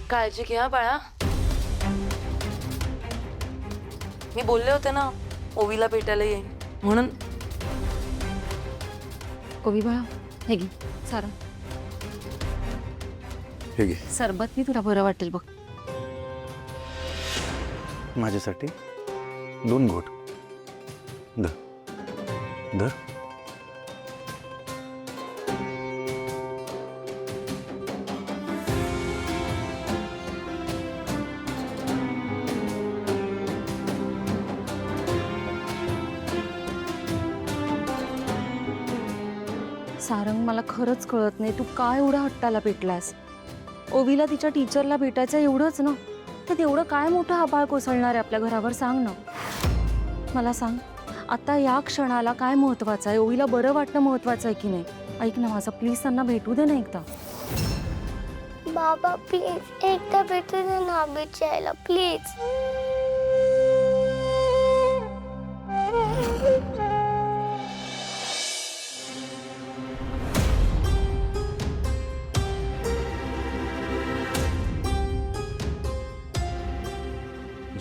काळजी घ्या बाळा. मी बोलले होते ना ओवीला भेटायला येईन म्हणून. ओवी बाळा, हे घे सारंग. हे घे सरबत तुला बरं वाटेल बघ. माझ्यासाठी 2 घोट. धर धर. सारंग, मला खरंच कळत नाही तू काय एवढा हट्टाला पेटलास. ओवीला तिच्या टीचरला भेटायचं एवढंच ना, तर तेवढं काय मोठं आभाळ कोसळणार आहे आपल्या घरावर, सांग ना. मला सांग, आता या क्षणाला काय महत्वाचं आहे? ओवीला बरं वाटणं महत्वाचं आहे की नाही? ऐक ना माझं, प्लीज त्यांना भेटू दे ना एकदा. बाबा प्लीज एकदा भेटू दे ना बिचायला प्लीज.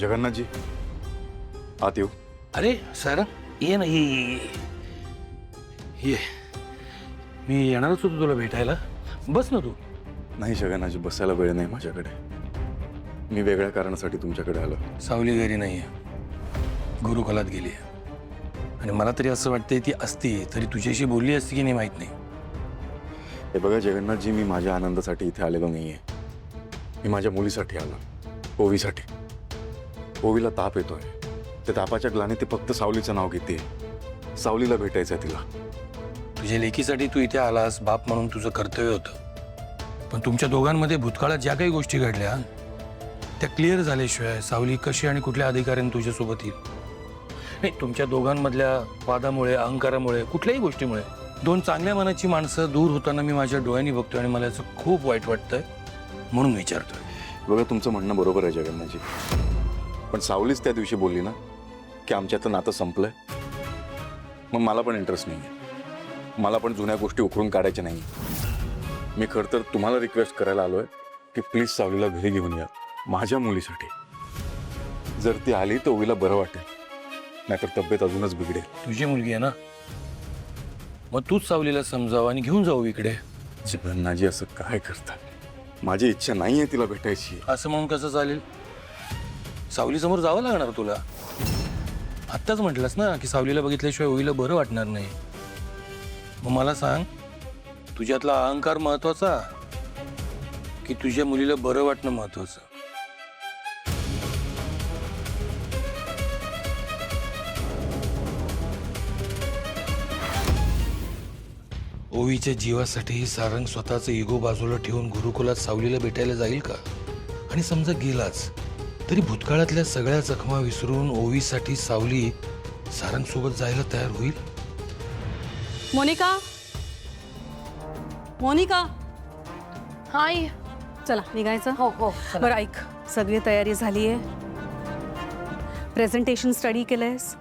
जगन्नाथ जी, आत येऊ. अरे सारंग, ये ना, ये. मी येणारच होतो तुला भेटायला. बस ना तू. नाही जगन्नाथ जी, बसायला वेळ नाही माझ्याकडे. मी वेगळ्या कारणासाठी तुमच्याकडे आलो. सावली घरी नाहीये, गुरुकुलात गेली. आणि मला तरी असं वाटतंय ती असती तरी तुझ्याशी बोलली असती की नाही माहित नाही. हे बघा जगन्नाथ जी, मी माझ्या आनंदासाठी इथे आलेलो नाहीये. मी माझ्या मुलीसाठी आलो, ओवीसाठी. ओवीला ताप येतोय. त्या तापाच्या ग्लानी ती फक्त सावलीचं नाव घेते. सावलीला भेटायचंय तिला. तुझ्या लेकीसाठी तू इथे आलास, बाप म्हणून तुझं कर्तव्य होतं. पण तुमच्या दोघांमध्ये भूतकाळात ज्या काही गोष्टी घडल्या त्या क्लिअर झाल्याशिवाय सावली कशी आणि कुठल्या अधिकाऱ्याने तुझ्यासोबत येईल? नाही, तुमच्या दोघांमधल्या वादामुळे, अहंकारामुळे, कुठल्याही गोष्टीमुळे 2 चांगल्या मनाची माणसं दूर होताना मी माझ्या डोळ्यांनी बघतोय आणि मला याचं खूप वाईट वाटतंय, म्हणून विचारतोय. बघा, तुमचं म्हणणं बरोबर आहे जगन्नाथजी. पण सावलीच त्या दिवशी बोलली ना की आमच्यातलं नातं संपलंय. मग मला पण इंटरेस्ट नाही आहे. मला पण जुन्या गोष्टी उकळून काढायच्या नाही. मी खरं तर तुम्हाला रिक्वेस्ट करायला आलो आहे की प्लीज सावलीला घरी घेऊन या माझ्या मुलीसाठी. जर ती आली तर ओवीला बरं वाटेल, नाहीतर तब्येत अजूनच बिघडेल. तुझी मुलगी आहे ना, मग तूच सावलीला समजावं आणि घेऊन जाऊ इकडे. जगन्नाथजी, असं काय करतात? माझी इच्छा नाही आहे तिला भेटायची. असं म्हणून कसं चालेल? सावली समोर जावं लागणार तुला. आत्ताच म्हटलंस ना की सावलीला बघितल्याशिवाय ओवीला बरं वाटणार नाही. मग मला सांग, तुझ्यातला अहंकार महत्वाचा की तुझ्या मुलीला बरं वाटणं महत्वाचं? ओवीच्या जीवासाठी सारंग स्वतःचं इगो बाजूला ठेवून गुरुकुलात सावलीला भेटायला जाईल का? आणि समजा गेलाच तरी भूतकाळातल्या सगळ्या जखमा विसरून ओवीसाठी सावली सारंग सोबत जायला तयार होईल? मोनिका, मोनिका, हाय. चला निघायचं. हो हो. बरं ऐक, सगळी तयारी झाली आहे. प्रेझेंटेशन स्टडी केलंयस,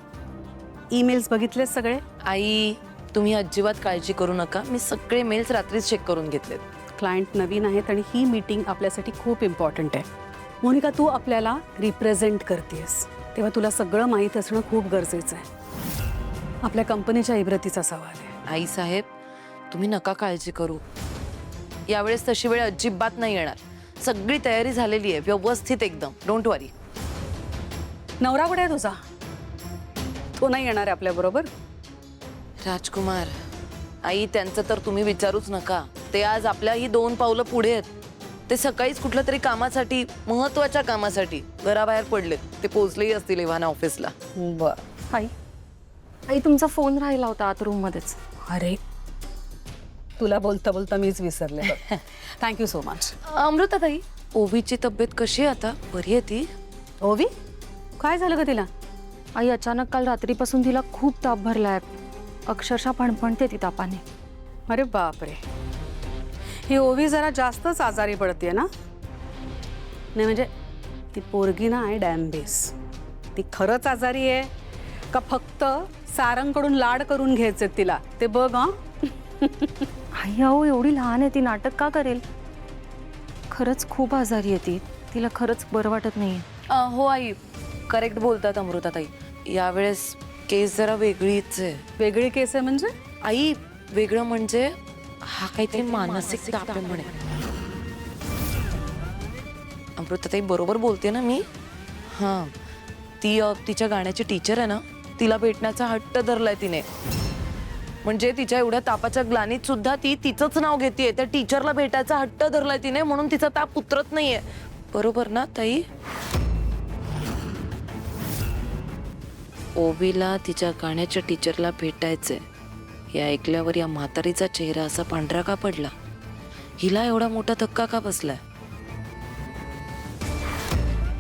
ईमेल्स बघितलेस सगळे? आई, तुम्ही अजिबात काळजी करू नका. मी सगळे मेल्स रात्रीच चेक करून घेतलेत. क्लायंट नवीन आहेत आणि ही मीटिंग आपल्यासाठी खूप इम्पॉर्टंट आहे. मोनिका, तू आपल्याला रिप्रेझेंट करतेस तेव्हा तुला सगळं माहीत असणं खूप गरजेचं आहे. आपल्या कंपनीच्या इब्रतीचा सवाल आहे. आई साहेब, तुम्ही नका काळजी करू. यावेळेस तशी वेळ अजिबात नाही येणार. सगळी तयारी झालेली आहे, व्यवस्थित एकदम. डोंट वरी. नवरा कुठे आहे तुझा? तो नाही येणार आहे आपल्याबरोबर? राजकुमार, आई त्यांचं तर तुम्ही विचारूच नका. ते आज आपल्या ही 2 पावलं पुढे आहेत. ते सकाळीच कुठल्या तरी कामासाठी, महत्वाच्या कामासाठी घराबाहेर पडलेत. ते पोहोचलेही असतील इव्हाना ऑफिसला. बरं. आई, आई तुमचा फोन राहिला होता आत रूम मध्येच. अरे, तुला बोलता बोलता मीच विसरले. Thank you so much. अमृताताई, ओवीची तब्येत कशी आहे आता? बरी आहे ती? ओवी, काय झालं का तिला? आई, अचानक काल रात्रीपासून तिला खूप ताप भरलाय. अक्षरशः फणफणते ती तापाने. अरे बापरे, ही ओवी जरा जास्तच आजारी पडते ना? नाही म्हणजे ती पोरगी ना आहे डॅम्बेस. ती खरंच आजारी आहे का फक्त सारंगकडून लाड करून घ्यायचे तिला ते बघ. हां आई अहो, एवढी लहान आहे ती, नाटक का करेल? खरंच खूप आजारी आहे ती. तिला खरंच बरं वाटत नाही. हो आई, करेक्ट बोलतात अमृताताई. यावेळेस केस जरा वेगळीच आहे. वेगळी केस आहे म्हणजे? आई, वेगळं म्हणजे हा काहीतरी मानसिक ताप आहे म्हणे. अमृताताई बरोबर बोलते ना मी? हां, ती तिच्या गाण्याची टीचर आहे ना, तिला भेटण्याचा हट्ट धरलाय तिने. म्हणजे तिच्या एवढ्या तापाच्या ग्लानीत सुद्धा ती तिचंच नाव घेतेय. त्या टीचरला भेटायचा हट्ट धरलाय तिने, म्हणून तिचा ताप उतरत नाहीये. बरोबर ना ताई? ओवीला तिच्या गाण्याच्या टीचरला भेटायचंय हे ऐकल्यावर या म्हातारीचा चेहरा असा पांढरा का पडला? हिला एवढा मोठा धक्का का बसलाय?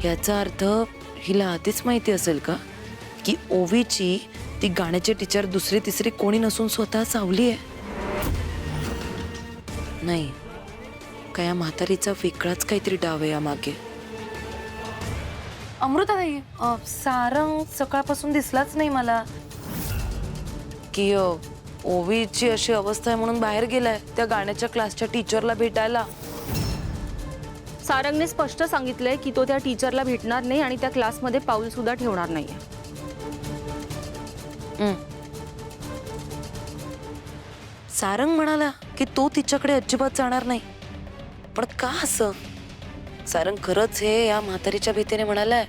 याचा अर्थ हिला आधीच माहिती असेल का की ओवीची ती गाण्याची टीचर दुसरी तिसरी कोणी नसून स्वतः सावली आहे? नाही, का या म्हातारीचा वेगळाच काहीतरी डाव आहे यामागे. अमृताताई, सारंग सकाळपासून दिसलाच नाही मला. की ओवीची अशी अवस्था आहे म्हणून बाहेर गेलाय त्या गाण्याच्या क्लासच्या टीचरला भेटायला. सारंगने स्पष्ट सांगितलंय की तो त्या टीचरला भेटणार नाही आणि त्या क्लासमध्ये पाऊल सुद्धा ठेवणार नाहीये. सारंग म्हणाला की तो तिच्याकडे अजिबात जाणार नाही. पण का असं? सारंग खरंच हे या म्हातारीच्या भीतीने म्हणालाय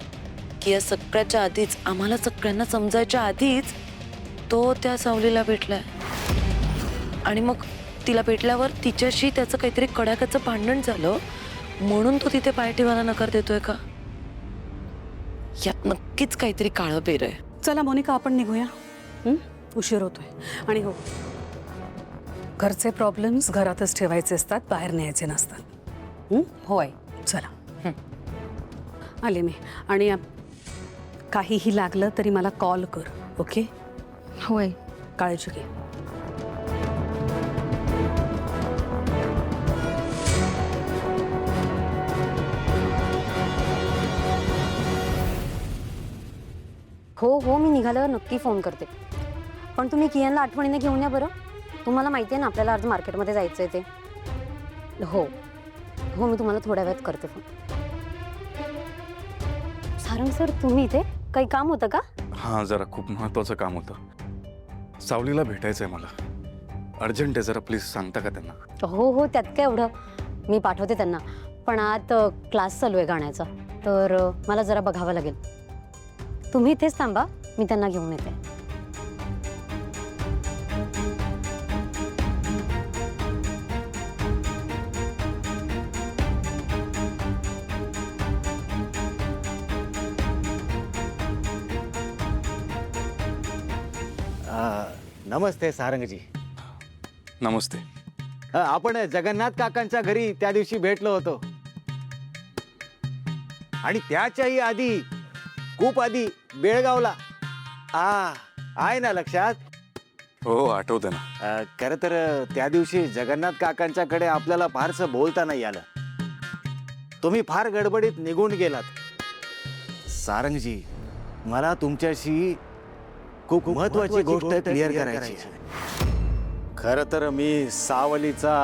की या सगळ्याच्या आधीच, आम्हाला सगळ्यांना समजायच्या आधीच तो त्या सावलीला भेटलाय आणि मग तिला भेटल्यावर तिच्याशी त्याचं काहीतरी कडाक्याचं भांडण झालं म्हणून तो तिथे पाय ठेवायला नकार देतोय का? यात नक्कीच काहीतरी काळं पेर आहे. चला मोनिका, आपण निघूया. उशीर होतोय. आणि हो, घरचे प्रॉब्लेम्स घरातच ठेवायचे असतात, बाहेर न्यायचे नसतात. हो आई. चला, आले मी. आणि काहीही लागलं तरी मला कॉल कर. ओके? होय. काळजी घे. हो हो, मी निघाल्यावर नक्की फोन करते. पण तुम्ही कियांना आठवणीने घेऊन या बरं. तुम्हाला माहिती आहे ना आपल्याला आज मार्केटमध्ये जायचं आहे ते. हो हो, मी तुम्हाला थोड्या वेळात करते फोन. सारंग सर, तुम्ही इथे काही काम होतं का? हां, जरा खूप महत्त्वाचं काम होतं. सावलीला भेटायचं आहे मला. अर्जंट आहे, जरा प्लीज सांगता का त्यांना? हो हो, त्यात काय एवढं, मी पाठवते त्यांना. पण आत क्लास चालू आहे गाण्याचा, तर मला जरा बघावं लागेल. तुम्ही इथेच थांबा, मी त्यांना घेऊन येते. नमस्ते सारंगजी. नमस्ते. आपण जगन्नाथ काकांच्या घरी त्या दिवशी भेटलो होतो. आणि त्याच्याही आधी, खूप आधी बेळगावला. आहे ना लक्षात? हो, आठवतं ना. खरं तर त्या दिवशी जगन्नाथ काकांच्याकडे आपल्याला फारसं बोलता नाही आलं. तुम्ही फार गडबडीत निघून गेलात. सारंगजी, मला तुमच्याशी खूप महत्वाची गोष्ट क्लिअर करायची. खरं तर मी सावलीचा